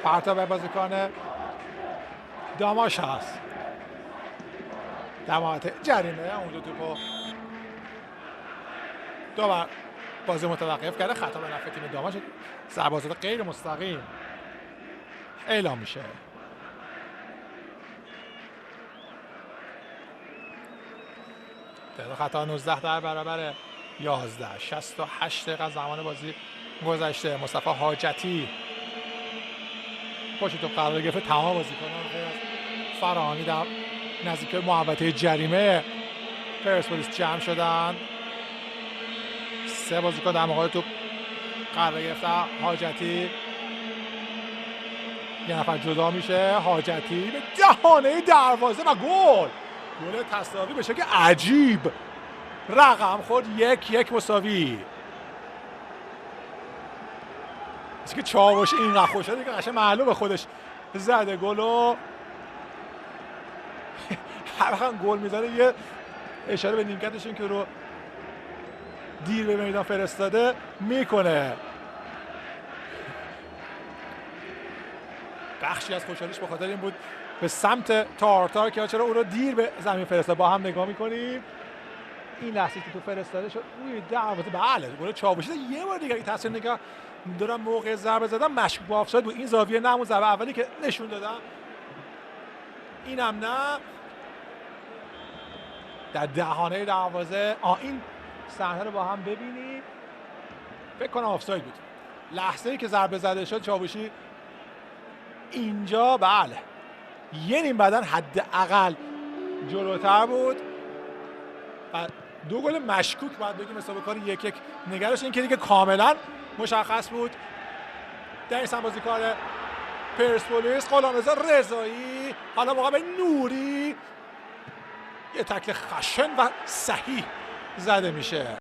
پرتاب بازیکن داماش هست در محوطه جریمه. اونجا توپو دوبار بازی متوقف کرده. خطا به نفع تیم داماش. ضربه آزاد غیر مستقیم اعلام میشه. تعداد خطا 19 در برابر 11. 68 دقیقه زمان بازی گذشته. مصطفی حاجتی پشت توپ قرار گرفته. تمام بازیکنان غیر از فراهانی در نزدیک محوطه جریمه پرسپولیس جمع شدن. 3 بازیکن در مقابل توپ قرار گرفته. حاجتی یه نفر جدا میشه. حاجتی به دهانه دروازه و گل تساوی به شکل عجیب رقم خورد. 1-1 مساوی. از که چاوش اینقدر خوش شده که قشنگ معلومه خودش زده گلو. هر وقت گل میزنه یه اشاره به نیمکتشون که رو دیر به میدان فرستاده میکنه. بخشی از خوشحالیش به خاطر این بود به سمت تارتار که چرا او رو دیر به زمین فرستاد. با هم نگاه میکنیم. این لحظه که تو فرستاده شد روی دروازه. بله گل چاوشی. یه بار دیگه تصویر نگاه دارم موقع ضربه زدن مشکوک به آفساید بود. این زاویه نه، اون ضربه اولی که نشون دادم اینم نه. در دهانه دروازه. این صحنه رو با هم ببینید. فکر کنم آفساید بود. لحظه‌ای که ضربه زده شد چاوشی اینجا بله یه نیم بدن حداقل جلوتر بود و 2 گل مشکوک باید بگیم حساب کار 1-1 نگرش. این که دیگه کاملا مشخص بود. در این بازیکن پرسپولیس غلامرضا رضایی حالا مقابل نوری یه تکل خشن و صحیح زده میشه.